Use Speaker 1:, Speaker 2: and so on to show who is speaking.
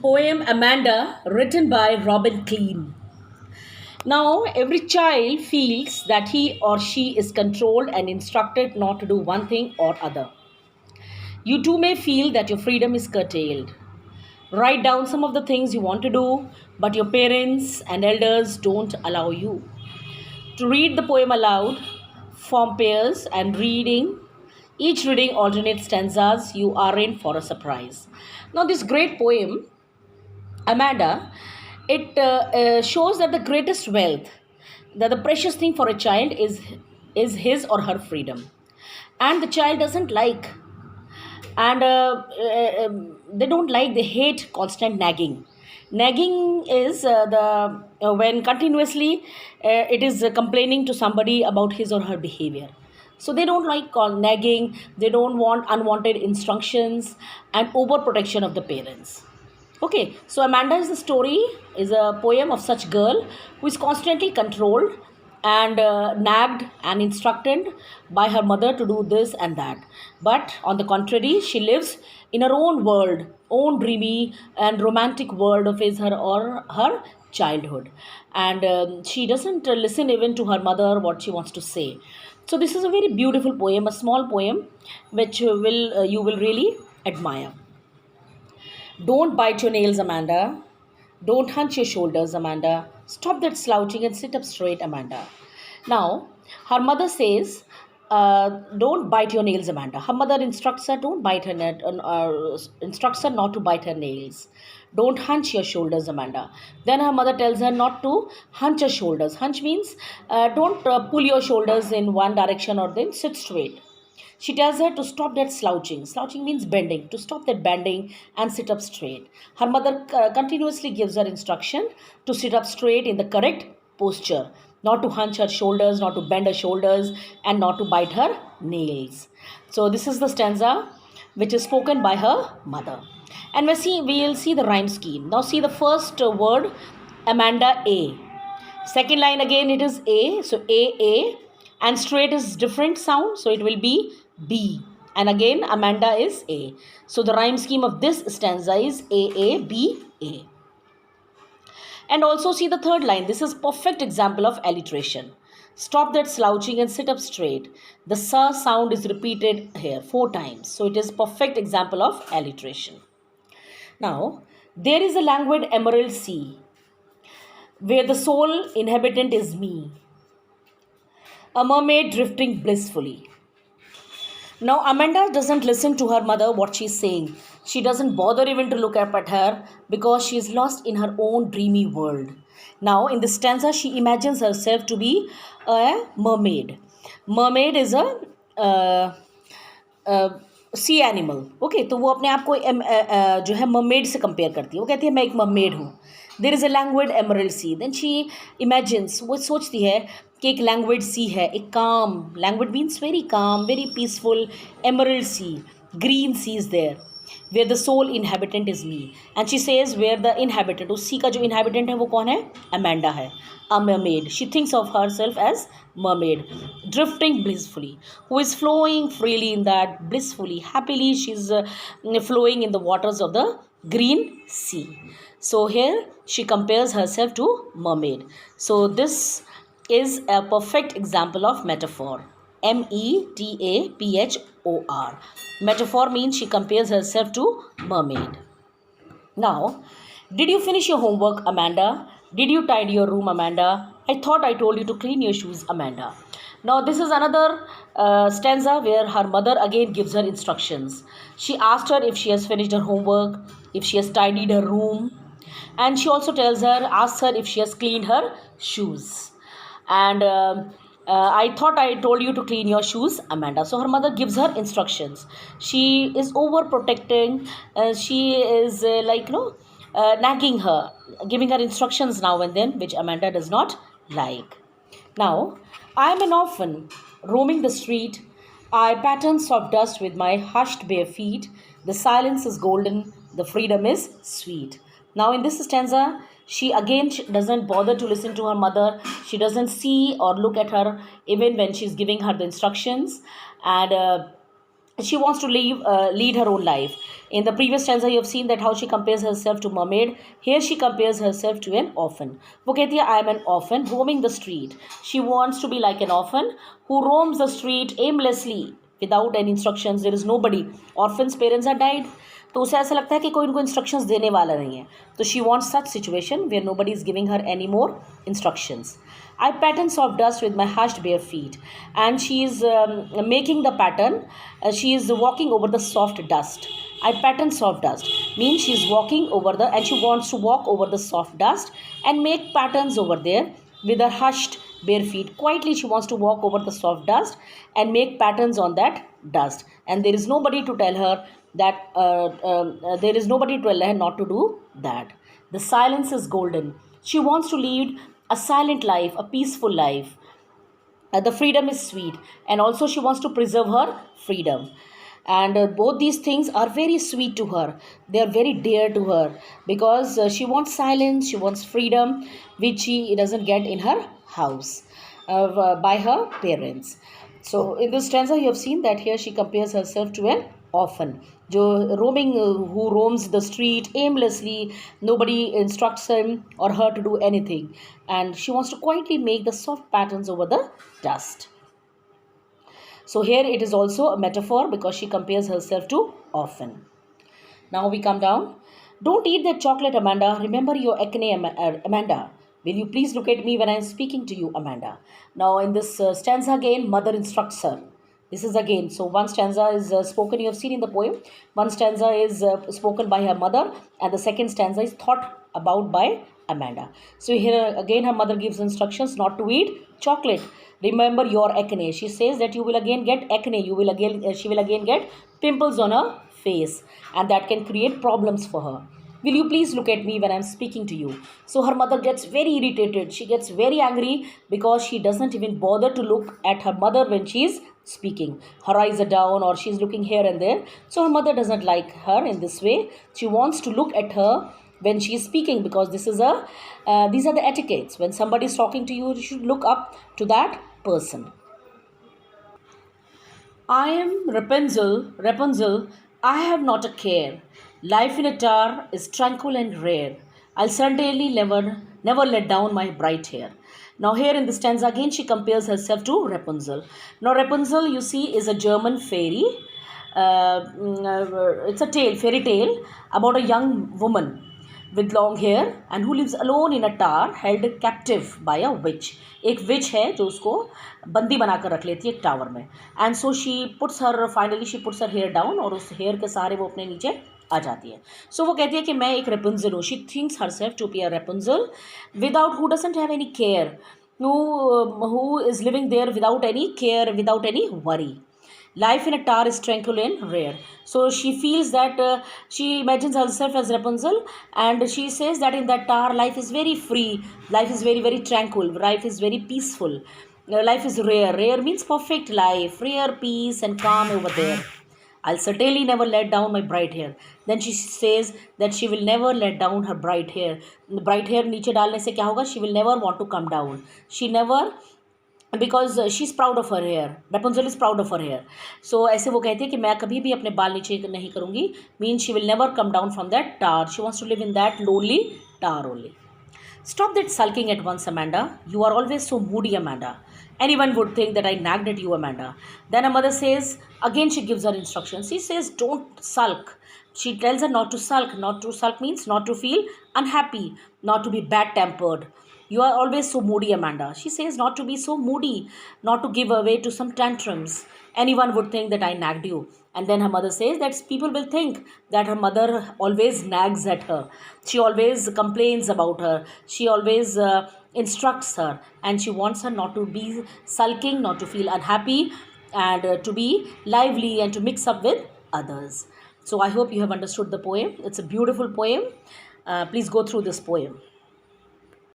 Speaker 1: Poem Amanda, written by Robin Klein. Now, every child feels that he or she is controlled and instructed not to do one thing or other. You too may feel that your freedom is curtailed. Write down some of the things you want to do, but your parents and elders don't allow you. To read the poem aloud, form pairs, and reading. Each reading alternate stanzas, you are in for a surprise. Now, this great poem Amanda, it shows that the greatest wealth, that the precious thing for a child is his or her freedom, and the child doesn't like, and they don't like, they hate constant nagging. Nagging is the when continuously it is complaining to somebody about his or her behavior. So they don't like nagging. They don't want unwanted instructions and overprotection of the parents. Okay, so Amanda is the story, is a poem of such girl who is constantly controlled and nagged and instructed by her mother to do this and that. But on the contrary, she lives in her own world, own dreamy and romantic world of his, her or her childhood, and she doesn't listen even to her mother what she wants to say. So this is a very beautiful poem, a small poem, which will you will really admire. Don't bite your nails, Amanda. Don't hunch your shoulders, Amanda. Stop that slouching and sit up straight, Amanda. Now, her mother says, don't bite your nails, Amanda. Her mother instructs her, don't bite her instructs her not to bite her nails. Don't hunch your shoulders, Amanda. Then her mother tells her not to hunch her shoulders. Hunch means don't pull your shoulders in one direction or then sit straight. She tells her to stop that slouching. Slouching means bending, to stop that bending and sit up straight. Her mother continuously gives her instruction to sit up straight in the correct posture, not to hunch her shoulders, not to bend her shoulders, and not to bite her nails. So, this is the stanza which is spoken by her mother. And we'll see the rhyme scheme. Now, see the first word, Amanda A. Second line again, it is A. So, A. And straight is different sound. So, it will be B. And again, Amanda is A. So, the rhyme scheme of this stanza is A, B, A. And also see the third line. This is perfect example of alliteration. Stop that slouching and sit up straight. The sa sound is repeated here 4 times. So, it is perfect example of alliteration. Now, there is a languid emerald sea where the sole inhabitant is me, a mermaid drifting blissfully. Now, Amanda doesn't listen to her mother what she's saying. She doesn't bother even to look up at her because she is lost in her own dreamy world. Now, in this stanza, she imagines herself to be a mermaid. Mermaid is a sea animal okay तो वो अपने आप को जो है mermaid से compare करती है वो कहती है मैं एक मर्मेड हूँ there is a languid emerald sea then she imagines वो सोचती है कि एक लैंग्वेड सी है एक calm languid means very calm very peaceful emerald sea green sea is there where the sole inhabitant is me and she says where the inhabitant उस sea का जो इनहेबिटेंट है वो कौन है अमेंडा है a mermaid. She thinks of herself as mermaid, drifting blissfully, who is flowing freely in that blissfully, happily. She's flowing in the waters of the green sea. So here she compares herself to mermaid. So this is a perfect example of metaphor. METAPHOR. Metaphor means she compares herself to mermaid. Now, did you finish your homework, Amanda? Did you tidy your room, Amanda? I thought I told you to clean your shoes, Amanda. Now, this is another stanza where her mother again gives her instructions. She asked her if she has finished her homework, if she has tidied her room, and she also asks her if she has cleaned her shoes. And I thought I told you to clean your shoes, Amanda. So her mother gives her instructions. She is overprotecting. She is nagging her, giving her instructions now and then, which Amanda does not like. Now, I am an orphan, roaming the street. I pattern soft dust with my hushed bare feet. The silence is golden, the freedom is sweet. Now, in this stanza, she again doesn't bother to listen to her mother. She doesn't see or look at her even when she's giving her the instructions. And she wants to lead her own life. In the previous stanza, you have seen that how she compares herself to mermaid. Here she compares herself to an orphan. वो कहती है, I am an orphan roaming the street. She wants to be like an orphan who roams the street aimlessly without any instructions. There is nobody. Orphans parents are died. तो उसे ऐसा लगता है कि कोई उनको इंस्ट्रक्शंस देने वाला नहीं है. तो she wants such situation where nobody is giving her any more instructions. I pattern soft dust with my hushed bare feet, and she is making the pattern. She is walking over the soft dust. I pattern soft dust means she is walking over the, and she wants to walk over the soft dust and make patterns over there with her hushed bare feet. Quietly, she wants to walk over the soft dust and make patterns on that dust. And there is nobody to tell her that there is nobody to tell her not to do that. The silence is golden. She wants to lead a silent life, a peaceful life. The freedom is sweet, and also she wants to preserve her freedom. And both these things are very sweet to her. They are very dear to her because she wants silence, she wants freedom, which she doesn't get in her house by her parents. So in this stanza, you have seen that here she compares herself to an orphan, जो roaming, who roams the street aimlessly. Nobody instructs him or her to do anything, and she wants to quietly make the soft patterns over the dust. So here it is also a metaphor because she compares herself to orphan. Now we come down. Don't eat that chocolate, Amanda. Remember your acne, Amanda. Will you please look at me when I am speaking to you, Amanda? Now in this stanza again, mother instructs her. This is again, so one stanza is spoken, you have seen in the poem. One stanza is spoken by her mother, and the second stanza is thought about by Amanda. So here again, her mother gives instructions not to eat chocolate. Remember your acne. She says that you will again get acne. She will again get pimples on her face, and that can create problems for her. Will you please look at me when I'm speaking to you? So her mother gets very irritated. She gets very angry because she doesn't even bother to look at her mother when she's speaking. Her eyes are down or she's looking here and there. So her mother doesn't like her in this way. She wants to look at her when she is speaking because these are the etiquettes. When somebody is talking to you, you should look up to that person. I am Rapunzel, I have not a care. Life in a tower is tranquil and rare. I'll certainly never let down my bright hair. Now here in the stanza again, she compares herself to Rapunzel. Now Rapunzel, you see, is a German fairy. It's a fairy tale about a young woman with long hair and who lives alone in a tower held captive by a witch. एक विच है जो उसको बंदी बनाकर रख लेती है एक टावर में. And so she puts her hair down और उस हेयर के सहारे वो अपने नीचे आ जाती है. सो वो कहती है कि मैं एक रेपुंजल हूँ. She thinks herself to be a Rapunzel without who doesn't have any care, who is living there without any care, without any worry. Life in a tower is tranquil and rare. So she feels that she imagines herself as Rapunzel, and she says that in that tower life is very free, life is very, very tranquil, life is very peaceful. Life is rare. Rare means perfect life, rare peace and calm over there. I'll certainly never let down my bright hair. Then she says that she will never let down her bright hair. Bright hair नीचे डालने से क्या होगा? She will never want to come down. She never, because she's proud of her hair. Rapunzel is proud of her hair. So ऐसे वो कहती है कि मैं कभी भी अपने बाल नीचे नहीं करूँगी. Means she will never come down from that tower. She wants to live in that lonely tower only. Stop that sulking at once, Amanda. You are always so moody, Amanda. Anyone would think that I nagged at you, Amanda. Then her mother says, again she gives her instructions. She says, don't sulk. She tells her not to sulk. Not to sulk means not to feel unhappy, not to be bad-tempered. You are always so moody, Amanda. She says not to be so moody, not to give away to some tantrums. Anyone would think that I nagged you. And then her mother says that people will think that her mother always nags at her. She always complains about her. She always instructs her, and she wants her not to be sulking, not to feel unhappy, and to be lively and to mix up with others. So I hope you have understood the poem. It's a beautiful poem. Please go through this poem.